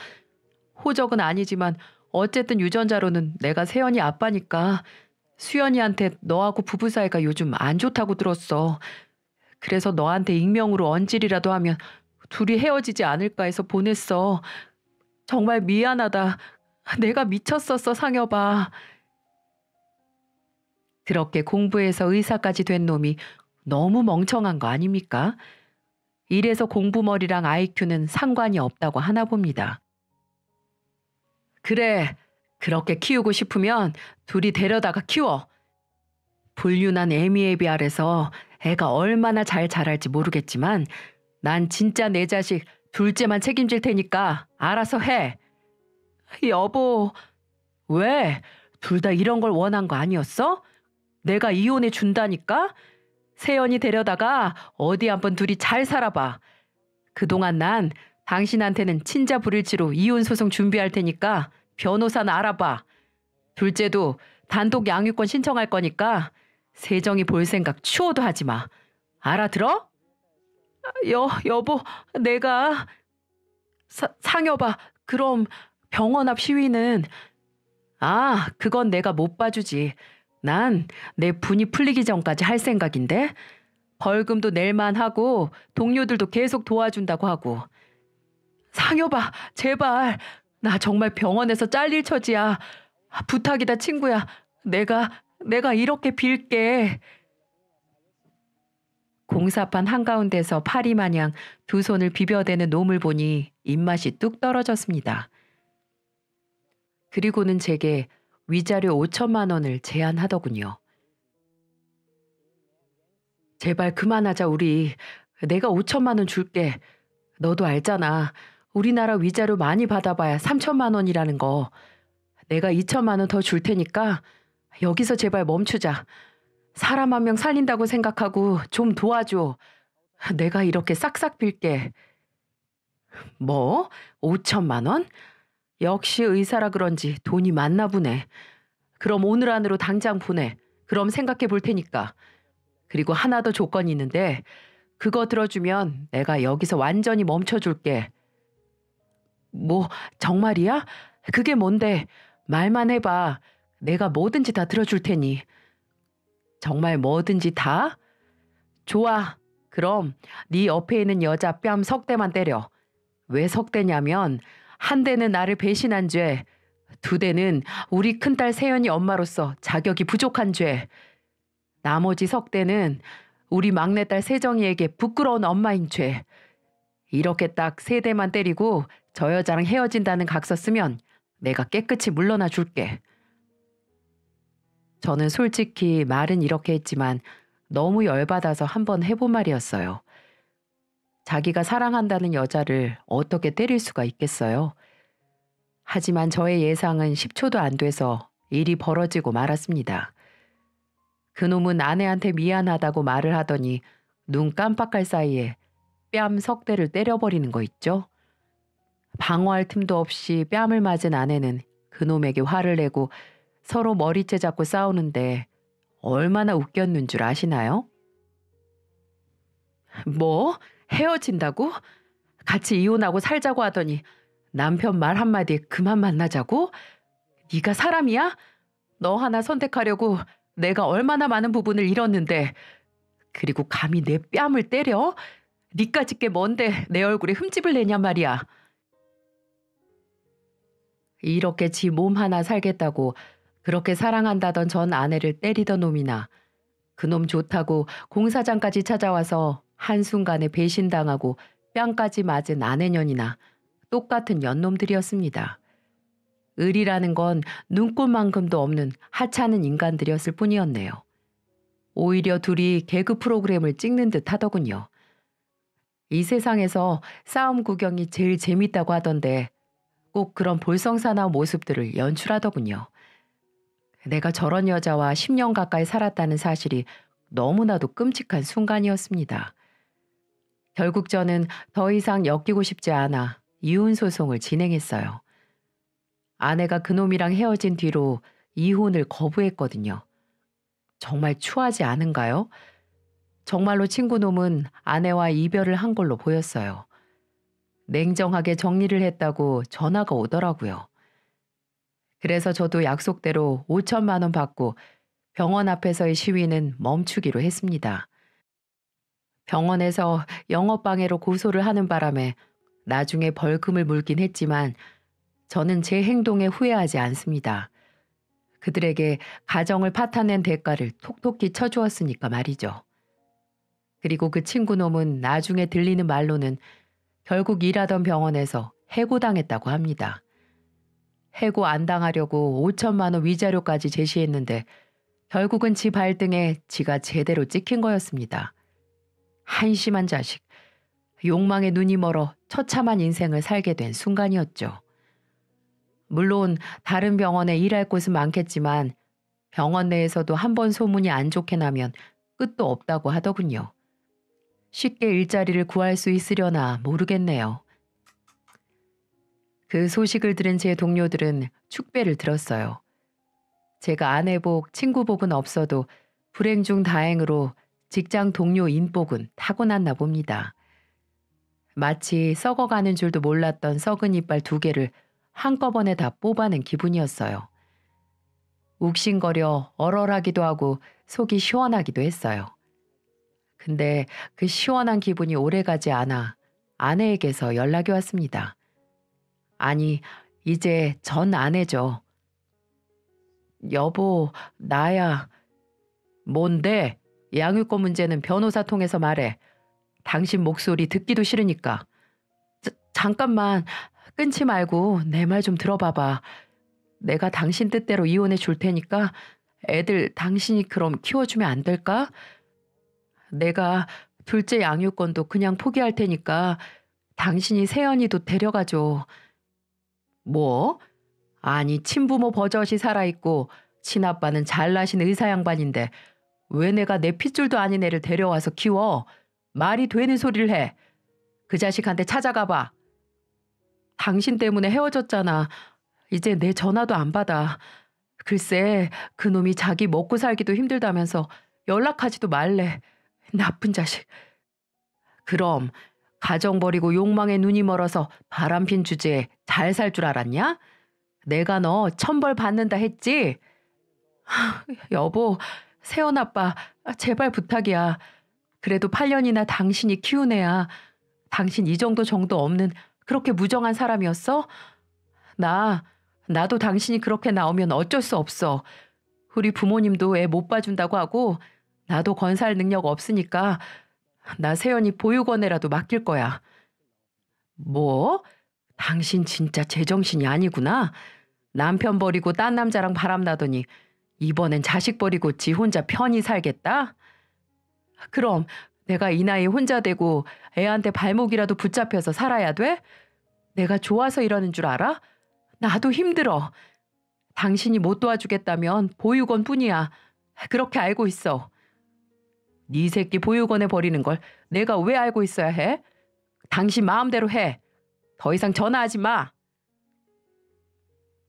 호적은 아니지만 어쨌든 유전자로는 내가 세연이 아빠니까 수연이한테 너하고 부부 사이가 요즘 안 좋다고 들었어. 그래서 너한테 익명으로 언질이라도 하면 둘이 헤어지지 않을까 해서 보냈어. 정말 미안하다. 내가 미쳤었어, 상여봐. 그렇게 공부해서 의사까지 된 놈이 너무 멍청한 거 아닙니까? 이래서 공부머리랑 IQ는 상관이 없다고 하나 봅니다. 그래, 그렇게 키우고 싶으면 둘이 데려다가 키워. 불륜한 애미애비 아래서 애가 얼마나 잘 자랄지 모르겠지만 난 진짜 내 자식 둘째만 책임질 테니까 알아서 해. 여보, 왜? 둘 다 이런 걸 원한 거 아니었어? 내가 이혼해 준다니까? 세연이 데려다가 어디 한번 둘이 잘 살아봐. 그동안 난 당신한테는 친자 불일치로 이혼 소송 준비할 테니까 변호사나 알아봐. 둘째도 단독 양육권 신청할 거니까 세정이 볼 생각 추호도 하지 마. 알아들어? 여보, 내가... 상여봐, 그럼 병원 앞 시위는... 그건 내가 못 봐주지. 난 내 분이 풀리기 전까지 할 생각인데. 벌금도 낼만 하고 동료들도 계속 도와준다고 하고. 상여봐, 제발. 나 정말 병원에서 잘릴 처지야. 부탁이다, 친구야. 내가 이렇게 빌게. 공사판 한가운데서 파리마냥 두 손을 비벼대는 놈을 보니 입맛이 뚝 떨어졌습니다. 그리고는 제게 위자료 5천만 원을 제안하더군요. 제발 그만하자, 우리. 내가 5천만 원 줄게. 너도 알잖아. 우리나라 위자료 많이 받아봐야 3천만 원이라는 거. 내가 2천만 원 더 줄 테니까 여기서 제발 멈추자. 사람 한 명 살린다고 생각하고 좀 도와줘. 내가 이렇게 싹싹 빌게. 뭐? 5천만 원? 역시 의사라 그런지 돈이 많나 보네. 그럼 오늘 안으로 당장 보내. 그럼 생각해 볼 테니까. 그리고 하나 더 조건이 있는데 그거 들어주면 내가 여기서 완전히 멈춰줄게. 뭐 정말이야? 그게 뭔데? 말만 해봐. 내가 뭐든지 다 들어줄 테니. 정말 뭐든지 다? 좋아. 그럼 네 옆에 있는 여자 뺨 석 대만 때려. 왜 석 대냐면 한 대는 나를 배신한 죄, 두 대는 우리 큰딸 세연이 엄마로서 자격이 부족한 죄, 나머지 석 대는 우리 막내딸 세정이에게 부끄러운 엄마인 죄. 이렇게 딱 세 대만 때리고 저 여자랑 헤어진다는 각서 쓰면 내가 깨끗이 물러나 줄게. 저는 솔직히 말은 이렇게 했지만 너무 열받아서 한번 해본 말이었어요. 자기가 사랑한다는 여자를 어떻게 때릴 수가 있겠어요? 하지만 저의 예상은 10초도 안 돼서 일이 벌어지고 말았습니다. 그놈은 아내한테 미안하다고 말을 하더니 눈 깜빡할 사이에 뺨 석 대를 때려버리는 거 있죠? 방어할 틈도 없이 뺨을 맞은 아내는 그놈에게 화를 내고 서로 머리채 잡고 싸우는데 얼마나 웃겼는 줄 아시나요? 뭐? 헤어진다고? 같이 이혼하고 살자고 하더니 남편 말 한마디에 그만 만나자고? 네가 사람이야? 너 하나 선택하려고 내가 얼마나 많은 부분을 잃었는데, 그리고 감히 내 뺨을 때려? 니까짓 게 뭔데 내 얼굴에 흠집을 내냔 말이야. 이렇게 지 몸 하나 살겠다고 그렇게 사랑한다던 전 아내를 때리던 놈이나 그놈 좋다고 공사장까지 찾아와서 한순간에 배신당하고 뺨까지 맞은 아내년이나 똑같은 연놈들이었습니다. 을이라는 건 눈꽃만큼도 없는 하찮은 인간들이었을 뿐이었네요. 오히려 둘이 개그 프로그램을 찍는 듯 하더군요. 이 세상에서 싸움 구경이 제일 재밌다고 하던데 꼭 그런 볼성사나운 모습들을 연출하더군요. 내가 저런 여자와 10년 가까이 살았다는 사실이 너무나도 끔찍한 순간이었습니다. 결국 저는 더 이상 엮이고 싶지 않아 이혼 소송을 진행했어요. 아내가 그놈이랑 헤어진 뒤로 이혼을 거부했거든요. 정말 추하지 않은가요? 정말로 친구놈은 아내와 이별을 한 걸로 보였어요. 냉정하게 정리를 했다고 전화가 오더라고요. 그래서 저도 약속대로 5천만 원 받고 병원 앞에서의 시위는 멈추기로 했습니다. 병원에서 영업방해로 고소를 하는 바람에 나중에 벌금을 물긴 했지만 저는 제 행동에 후회하지 않습니다. 그들에게 가정을 파탄낸 대가를 톡톡히 쳐주었으니까 말이죠. 그리고 그 친구놈은 나중에 들리는 말로는 결국 일하던 병원에서 해고당했다고 합니다. 해고 안 당하려고 5천만 원 위자료까지 제시했는데 결국은 지 발등에 지가 제대로 찍힌 거였습니다. 한심한 자식. 욕망에 눈이 멀어 처참한 인생을 살게 된 순간이었죠. 물론 다른 병원에 일할 곳은 많겠지만 병원 내에서도 한 번 소문이 안 좋게 나면 끝도 없다고 하더군요. 쉽게 일자리를 구할 수 있으려나 모르겠네요. 그 소식을 들은 제 동료들은 축배를 들었어요. 제가 아내복, 친구복은 없어도 불행 중 다행으로 직장 동료 인복은 타고났나 봅니다. 마치 썩어가는 줄도 몰랐던 썩은 이빨 2개를 한꺼번에 다 뽑아낸 기분이었어요. 욱신거려 얼얼하기도 하고 속이 시원하기도 했어요. 근데 그 시원한 기분이 오래가지 않아 아내에게서 연락이 왔습니다. 아니, 이제 전 아내죠. 여보, 나야. 뭔데? 양육권 문제는 변호사 통해서 말해. 당신 목소리 듣기도 싫으니까. 잠깐만, 끊지 말고 내 말 좀 들어봐봐. 내가 당신 뜻대로 이혼해 줄 테니까 애들 당신이 그럼 키워주면 안 될까? 내가 둘째 양육권도 그냥 포기할 테니까 당신이 세연이도 데려가줘. 뭐? 아니, 친부모 버젓이 살아있고 친아빠는 잘나신 의사 양반인데 왜 내가 내 핏줄도 아닌 애를 데려와서 키워? 말이 되는 소리를 해. 그 자식한테 찾아가봐. 당신 때문에 헤어졌잖아. 이제 내 전화도 안 받아. 글쎄, 그놈이 자기 먹고 살기도 힘들다면서 연락하지도 말래. 나쁜 자식. 그럼 가정 버리고 욕망에 눈이 멀어서 바람핀 주제에 잘 살 줄 알았냐? 내가 너 천벌 받는다 했지? 여보, 세연 아빠, 제발 부탁이야. 그래도 8년이나 당신이 키운 애야. 당신 이 정도 없는 그렇게 무정한 사람이었어? 나도 당신이 그렇게 나오면 어쩔 수 없어. 우리 부모님도 애 못 봐준다고 하고 나도 건살 능력 없으니까 나 세연이 보육원에라도 맡길 거야. 뭐? 당신 진짜 제정신이 아니구나. 남편 버리고 딴 남자랑 바람나더니 이번엔 자식 버리고 지 혼자 편히 살겠다? 그럼 내가 이 나이에 혼자 되고 애한테 발목이라도 붙잡혀서 살아야 돼? 내가 좋아서 이러는 줄 알아? 나도 힘들어. 당신이 못 도와주겠다면 보육원 뿐이야. 그렇게 알고 있어. 네 새끼 보육원에 버리는 걸 내가 왜 알고 있어야 해? 당신 마음대로 해. 더 이상 전화하지 마.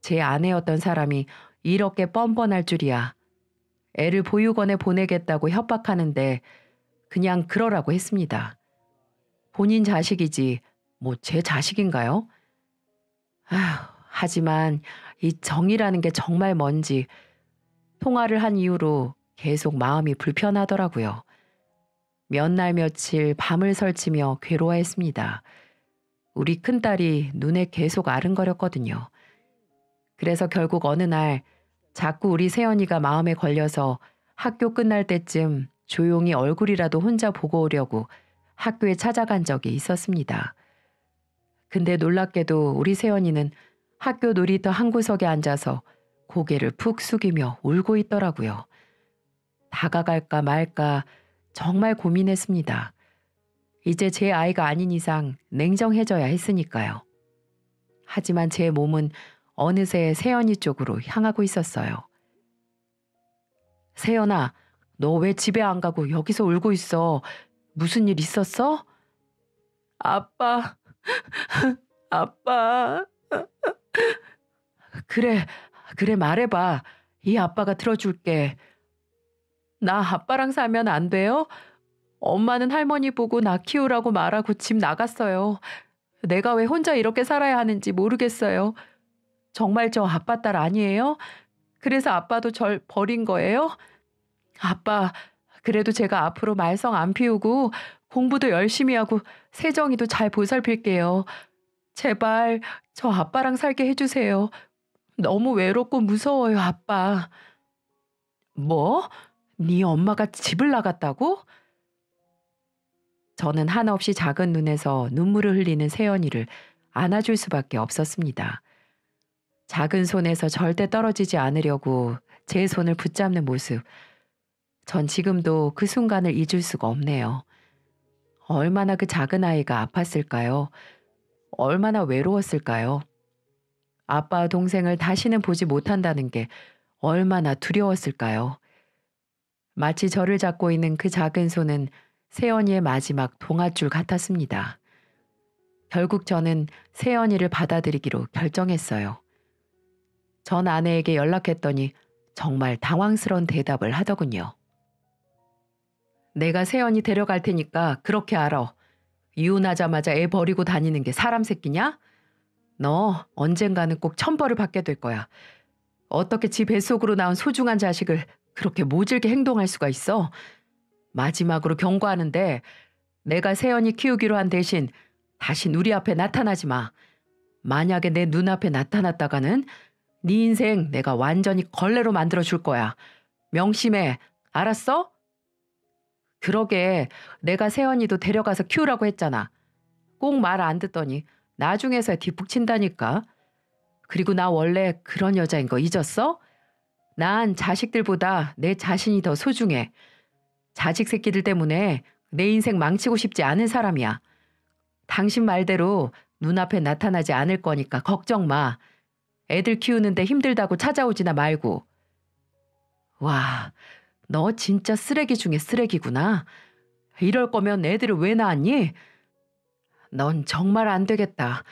제 아내였던 사람이 이렇게 뻔뻔할 줄이야. 애를 보육원에 보내겠다고 협박하는데 그냥 그러라고 했습니다. 본인 자식이지 뭐 제 자식인가요? 하지만 이 정이라는 게 정말 뭔지 통화를 한 이후로 계속 마음이 불편하더라고요. 몇 날 며칠 밤을 설치며 괴로워했습니다. 우리 큰딸이 눈에 계속 아른거렸거든요. 그래서 결국 어느 날 자꾸 우리 세연이가 마음에 걸려서 학교 끝날 때쯤 조용히 얼굴이라도 혼자 보고 오려고 학교에 찾아간 적이 있었습니다. 근데 놀랍게도 우리 세연이는 학교 놀이터 한 구석에 앉아서 고개를 푹 숙이며 울고 있더라고요. 다가갈까 말까 정말 고민했습니다. 이제 제 아이가 아닌 이상 냉정해져야 했으니까요. 하지만 제 몸은 어느새 세연이 쪽으로 향하고 있었어요. 세연아, 너 왜 집에 안 가고 여기서 울고 있어? 무슨 일 있었어? 아빠, 아빠. 그래 말해봐. 이 아빠가 들어줄게. 나 아빠랑 살면 안 돼요? 엄마는 할머니 보고 나 키우라고 말하고 집 나갔어요. 내가 왜 혼자 이렇게 살아야 하는지 모르겠어요. 정말 저 아빠 딸 아니에요? 그래서 아빠도 절 버린 거예요? 아빠, 그래도 제가 앞으로 말썽 안 피우고 공부도 열심히 하고 세정이도 잘 보살필게요. 제발 저 아빠랑 살게 해주세요. 너무 외롭고 무서워요, 아빠. 뭐? 네 엄마가 집을 나갔다고? 저는 한없이 작은 눈에서 눈물을 흘리는 세연이를 안아줄 수밖에 없었습니다. 작은 손에서 절대 떨어지지 않으려고 제 손을 붙잡는 모습. 전 지금도 그 순간을 잊을 수가 없네요. 얼마나 그 작은 아이가 아팠을까요? 얼마나 외로웠을까요? 아빠와 동생을 다시는 보지 못한다는 게 얼마나 두려웠을까요? 마치 저를 잡고 있는 그 작은 손은 세연이의 마지막 동아줄 같았습니다. 결국 저는 세연이를 받아들이기로 결정했어요. 전 아내에게 연락했더니 정말 당황스러운 대답을 하더군요. 내가 세연이 데려갈 테니까 그렇게 알아. 이혼하자마자 애 버리고 다니는 게 사람 새끼냐? 너 언젠가는 꼭 천벌을 받게 될 거야. 어떻게 지 뱃속으로 나온 소중한 자식을 그렇게 모질게 행동할 수가 있어? 마지막으로 경고하는데 내가 세연이 키우기로 한 대신 다신 우리 앞에 나타나지 마. 만약에 내 눈앞에 나타났다가는 네 인생 내가 완전히 걸레로 만들어 줄 거야. 명심해. 알았어? 그러게 내가 세연이도 데려가서 키우라고 했잖아. 꼭 말 안 듣더니 나중에서야 뒷북친다니까. 그리고 나 원래 그런 여자인 거 잊었어? 난 자식들보다 내 자신이 더 소중해. 자식 새끼들 때문에 내 인생 망치고 싶지 않은 사람이야. 당신 말대로 눈앞에 나타나지 않을 거니까 걱정 마. 애들 키우는데 힘들다고 찾아오지나 말고. 와, 너 진짜 쓰레기 중에 쓰레기구나. 이럴 거면 애들을 왜 낳았니? 넌 정말 안 되겠다.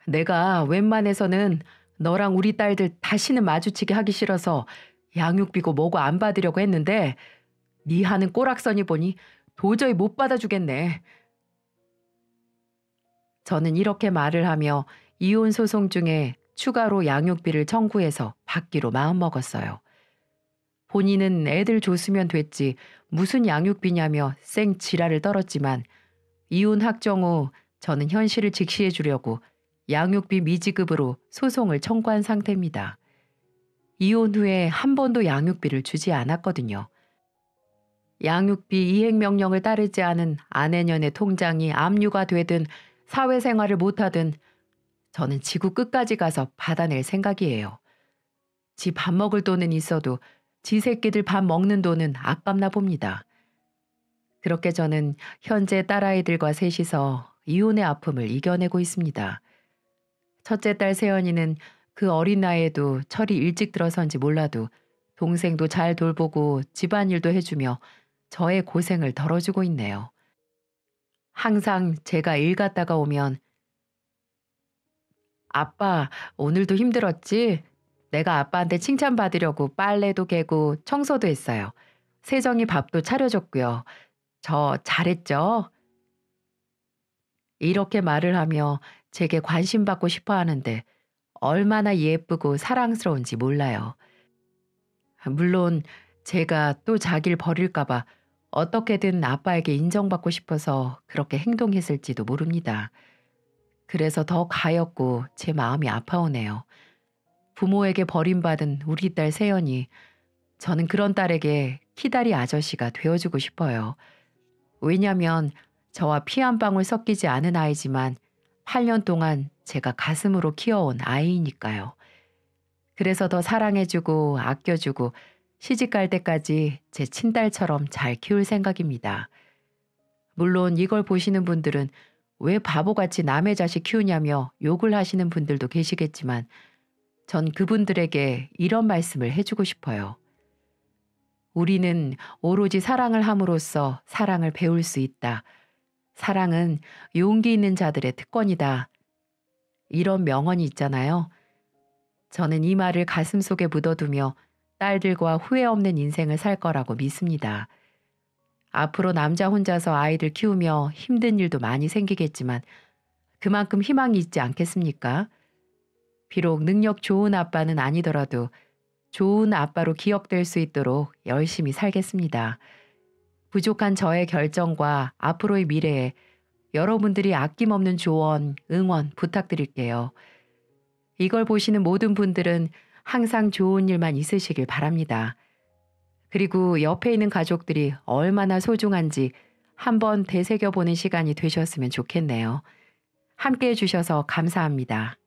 내가 웬만해서는 너랑 우리 딸들 다시는 마주치게 하기 싫어서 양육비고 뭐고 안 받으려고 했는데 네 하는 꼬락서니 보니 도저히 못 받아주겠네. 저는 이렇게 말을 하며 이혼 소송 중에 추가로 양육비를 청구해서 받기로 마음먹었어요. 본인은 애들 줬으면 됐지 무슨 양육비냐며 쌩 지랄을 떨었지만 이혼 확정 후 저는 현실을 직시해 주려고 양육비 미지급으로 소송을 청구한 상태입니다. 이혼 후에 한 번도 양육비를 주지 않았거든요. 양육비 이행명령을 따르지 않은 아내년의 통장이 압류가 되든 사회생활을 못하든 저는 지구 끝까지 가서 받아낼 생각이에요. 지 밥 먹을 돈은 있어도 지 새끼들 밥 먹는 돈은 아깝나 봅니다. 그렇게 저는 현재 딸아이들과 셋이서 이혼의 아픔을 이겨내고 있습니다. 첫째 딸 세연이는 그 어린 나이에도 철이 일찍 들어선지 몰라도 동생도 잘 돌보고 집안일도 해주며 저의 고생을 덜어주고 있네요. 항상 제가 일 갔다가 오면 아빠 오늘도 힘들었지? 내가 아빠한테 칭찬받으려고 빨래도 개고 청소도 했어요. 세정이 밥도 차려줬고요. 저 잘했죠? 이렇게 말을 하며 제게 관심받고 싶어 하는데 얼마나 예쁘고 사랑스러운지 몰라요. 물론 제가 또 자기를 버릴까봐 어떻게든 아빠에게 인정받고 싶어서 그렇게 행동했을지도 모릅니다. 그래서 더 가엾고 제 마음이 아파오네요. 부모에게 버림받은 우리 딸 세연이 저는 그런 딸에게 키다리 아저씨가 되어주고 싶어요. 왜냐면 저와 피 한 방울 섞이지 않은 아이지만 8년 동안 제가 가슴으로 키워온 아이니까요. 그래서 더 사랑해주고 아껴주고 시집갈 때까지 제 친딸처럼 잘 키울 생각입니다. 물론 이걸 보시는 분들은 왜 바보같이 남의 자식 키우냐며 욕을 하시는 분들도 계시겠지만 전 그분들에게 이런 말씀을 해주고 싶어요. 우리는 오로지 사랑을 함으로써 사랑을 배울 수 있다. 사랑은 용기 있는 자들의 특권이다. 이런 명언이 있잖아요. 저는 이 말을 가슴속에 묻어두며 딸들과 후회 없는 인생을 살 거라고 믿습니다. 앞으로 남자 혼자서 아이들 키우며 힘든 일도 많이 생기겠지만 그만큼 희망이 있지 않겠습니까? 비록 능력 좋은 아빠는 아니더라도 좋은 아빠로 기억될 수 있도록 열심히 살겠습니다. 부족한 저의 결정과 앞으로의 미래에 여러분들이 아낌없는 조언, 응원 부탁드릴게요. 이걸 보시는 모든 분들은 항상 좋은 일만 있으시길 바랍니다. 그리고 옆에 있는 가족들이 얼마나 소중한지 한번 되새겨보는 시간이 되셨으면 좋겠네요. 함께 해주셔서 감사합니다.